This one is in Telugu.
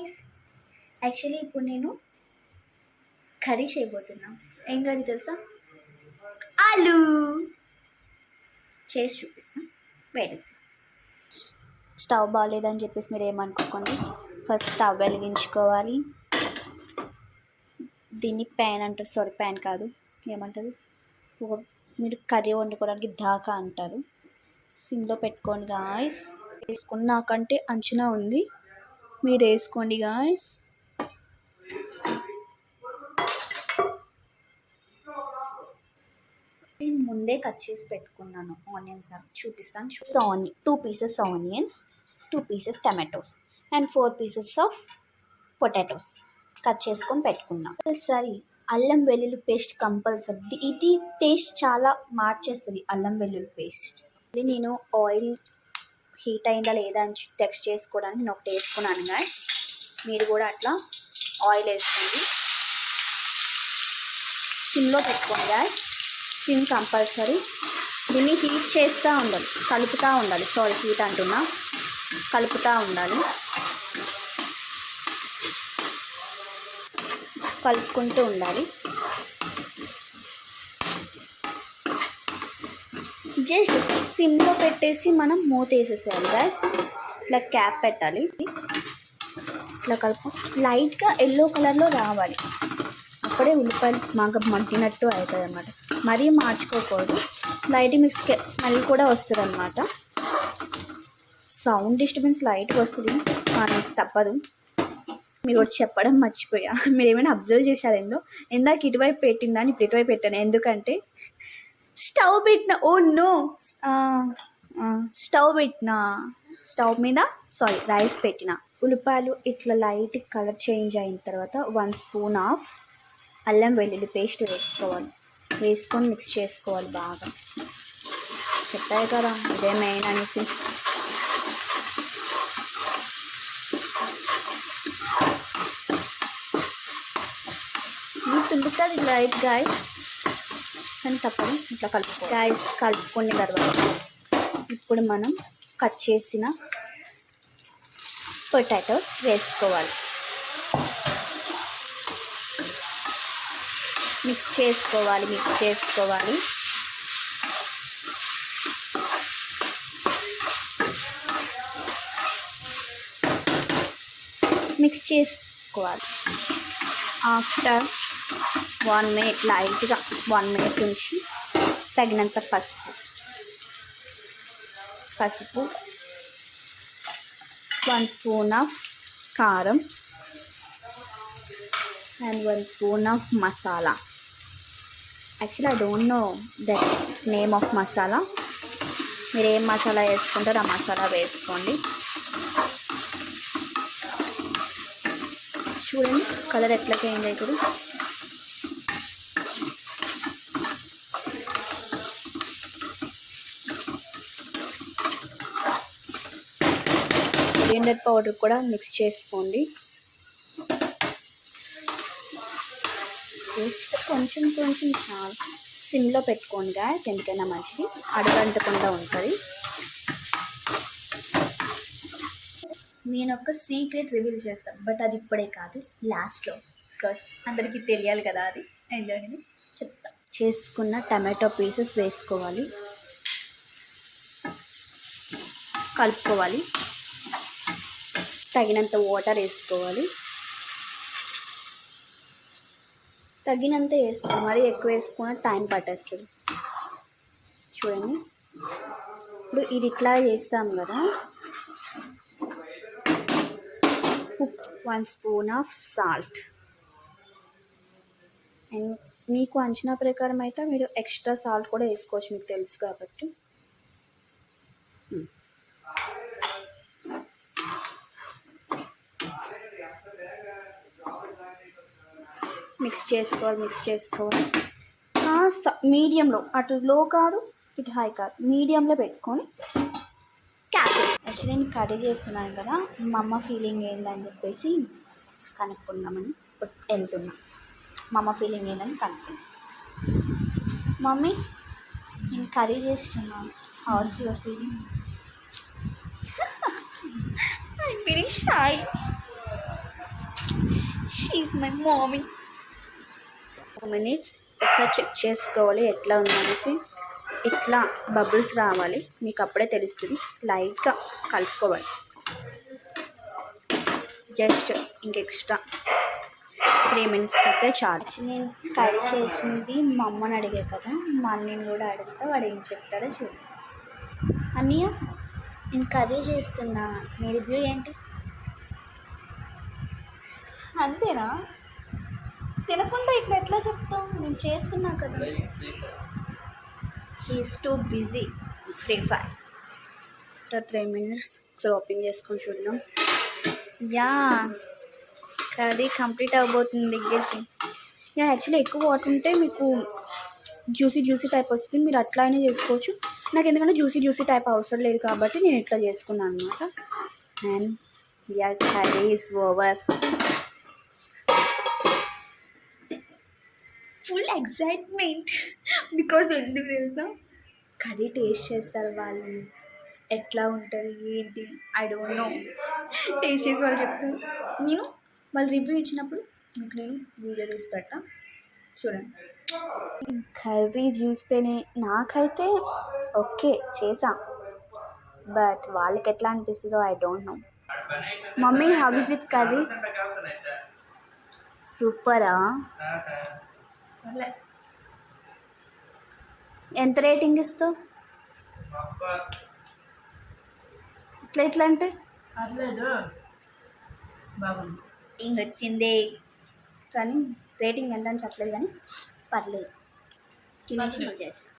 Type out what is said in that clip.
గాయ్స్, యాక్చువల్లీ ఇప్పుడు నేను కర్రీ చేయబోతున్నా. ఏం కర్రీ తెలుసా? ఆలూ చేసి చూపిస్తాను. వెయిట్. స్టవ్ బాగాలేదని చెప్పేసి మీరు ఏమనుకోకండి. ఫస్ట్ స్టవ్ వెలిగించుకోవాలి. దీన్ని ప్యాన్ అంటారు. సారీ, ప్యాన్ కాదు, ఏమంటారు, మీరు కర్రీ వండుకోవడానికి దాకా అంటారు. సిమ్లో పెట్టుకోండి గాయ్స్. వేసుకుని నాకంటే అంచనా ఉంది, మీరు వేసుకోండి గాయ్స్. నేను ముందే కట్ చేసి పెట్టుకున్నాను ఆనియన్స్. చూపిస్తాను. 2 pieces onions, 2 pieces tomatoes and 4 pieces of potatoes cut చేసుకొని పెట్టుకున్నాం. సరే, అల్లం వెల్లుల్లి పేస్ట్ కంపల్సరీ. ఇది టేస్ట్ చాలా మార్చేస్తుంది, అల్లం వెల్లుల్లి పేస్ట్. ఇది నేను ఆయిల్ హీట్ అయిందా లేదా అని టెస్ట్ చేసుకోవడానికి నేను ఒకటి వేసుకున్నాను గాయ్స్. మీరు కూడా అట్లా ఆయిల్ వేసుకోండి. సిమ్లో పెట్టుకోండి గాయ్స్. SIM compulsory. దీన్ని హీట్ చేస్తూ ఉండాలి, కలుపుతూ ఉండాలి. సారీ, హీట్ అంటున్నా, కలుపుతూ ఉండాలి. కలుపుకుంటూ ఉండాలి. జస్ట్ సిమ్లో పెట్టేసి మనం మూత వేసేసేయాలి గాయ్స్. ఇట్లా క్యాప్ పెట్టాలి. ఇట్లా కలుపు. లైట్గా ఎల్లో కలర్లో రావాలి, అప్పుడే ఉల్లిపాయలు మగ్గినట్టు అవుతుంది అన్నమాట. మరీ మార్చుకోకూడదు. లైట్ స్మెల్ కూడా వస్తుంది అన్నమాట. సౌండ్ డిస్టర్బెన్స్ లైట్గా వస్తుంది, కానీ తప్పదు. మీరు ఒకటి చెప్పడం మర్చిపోయా, మీరు ఏమైనా అబ్జర్వ్ చేశారేందో, ఇందాక ఇటువైపు పెట్టిందని ఇప్పుడు ఇటువైపు పెట్టాను. ఎందుకంటే స్టవ్ పెట్టిన, ఓ నో, స్టవ్ మీద రైస్ పెట్టిన. ఉల్లిపాయలు ఇట్లా లైట్ కలర్ చేంజ్ అయిన తర్వాత 1 spoon ఆఫ్ అల్లం వెల్లుల్లి పేస్ట్ వేసుకోవాలి. వేసుకొని మిక్స్ చేసుకోవాలి బాగా. చెప్పాయి కదా ఇదే మెయిన్ అనేసి. తుండుతుంది లైట్ గాయ్స్, కానీ తప్పదు, ఇట్లా కలుపుకో గాయ్స్. కలుపుకున్న తర్వాత ఇప్పుడు మనం కట్ చేసిన పొటాటోస్ వేసుకోవాలి. మిక్స్ చేసుకోవాలి. మిక్స్ చేసుకోవాలి. ఆఫ్టర్ 1 minute, లైట్గా 1 minute ఉంచి తగినంత పసుపు, 1 spoon ఆఫ్ కారం and 1 spoon of masala. Actually I don't know that name of masala. మీరు ఏం మసాలా వేసుకుంటారో ఆ మసాలా వేసుకోండి. చూడండి కలర్ ఎట్లా చేంజ్ అవుతుంది. కొరియండర్ పౌడర్ కూడా మిక్స్ చేసుకోండి. జస్ట్ కొంచెం చాలు. సిమ్లో పెట్టుకోండి గాయస్, ఎందుకైనా మంచిది, అడుగంటకుండా ఉంటుంది. నేను ఒక సీక్రెట్ రివీల్ చేస్తాను, బట్ అది ఇప్పుడే కాదు, లాస్ట్లో, బికాస్ అందరికీ తెలియాలి కదా. అది ఏంటనేది చెప్తా. చేసుకున్న టమాటో పీసెస్ వేసుకోవాలి, కలుపుకోవాలి. తగినంత వాటర్ వేసుకోవాలి. తగినంత వేసుకోవాలి, మరీ ఎక్కువ వేసుకున్న టైం పట్టేస్తుంది. చూడండి, ఇప్పుడు ఇది ఇట్లా చేస్తాం కదా. 1 spoon ఆఫ్ సాల్ట్. అండ్ మీకు అంచనా ప్రకారం అయితే మీరు ఎక్స్ట్రా సాల్ట్ కూడా వేసుకోవచ్చు, మీకు తెలుసు కాబట్టి. మిక్స్ చేసుకోవాలి. మీడియంలో, అటు లో కాదు ఇటు హై కాదు, మీడియంలో పెట్టుకొని క్యాబేజ్. యాక్చువల్లీ నేను కర్రీ చేస్తున్నాను కదా, మా అమ్మ ఫీలింగ్ ఏందని చెప్పేసి కనుక్కుందామని వెళ్తున్నా. మా అమ్మ ఫీలింగ్ ఏందని కనుక్కున్నా. మమ్మీ, నేను కర్రీ చేస్తున్నాను, how's your feeling? I feeling shy. My mummy. 2 minutes ఒకసారి చెక్ చేసుకోవాలి ఎట్లా ఉందనేసి. ఇట్లా బబుల్స్ రావాలి, మీకు అప్పుడే తెలుస్తుంది. లైట్గా కలుపుకోవాలి జస్ట్. ఇంక ఎక్స్ట్రా 3 minutes అయితే చాలు. నేను కర్రీ చేసింది మా అమ్మని అడిగే కదా, మా అన్నని కూడా అడిగితే వాడు ఏం చెప్తాడో చూడు. అన్నయ్య, నేను కర్రీ చేస్తున్నా, నీ రివ్యూ ఏంటి? అంతేనా? తినకుండా ఇట్లా ఎట్లా చెప్తావు? నేను చేస్తున్నా కదా. He's too busy. Free fire. 3 minutes so open చేసుకొని చూద్దాం. యా, కర్రీ కంప్లీట్ అవబోతుంది దగ్గరికి. యా, యాక్చువల్లీ ఎక్కువ వాటర్ ఉంటే మీకు జ్యూసీ టైప్ వస్తుంది, మీరు అట్లా అయినా చేసుకోవచ్చు. నాకు ఎందుకంటే జ్యూసీ టైప్ అవసరం లేదు కాబట్టి నేను ఇట్లా చేసుకున్నాను అనమాట. And yeah, curry is over. Full excitement because ఎందుకు తెలుసా, కర్రీ టేస్ట్ చేస్తారు వాళ్ళు, ఎట్లా ఉంటుంది ఏంటి ఐ డోంట్ నో. టేస్ట్ చేసి వాళ్ళు చెప్తారు, నేను వాళ్ళు రివ్యూ ఇచ్చినప్పుడు మీకు నేను వీడియో తీసి పెడతా చూడండి. కర్రీ చూస్తేనే నాకైతే ఓకే చేసా, బట్ వాళ్ళకి ఎట్లా అనిపిస్తుందో I don't know. Mummy, how is it curry? సూపరా? ఎంత రేటింగ్ ఇస్తావు? ఇట్లా అంటే బాగుంది, రేటింగ్ వచ్చింది కానీ రేటింగ్ ఎంత అని చెప్పలేదు, కానీ పర్లేదు, తినేసి చేస్తా.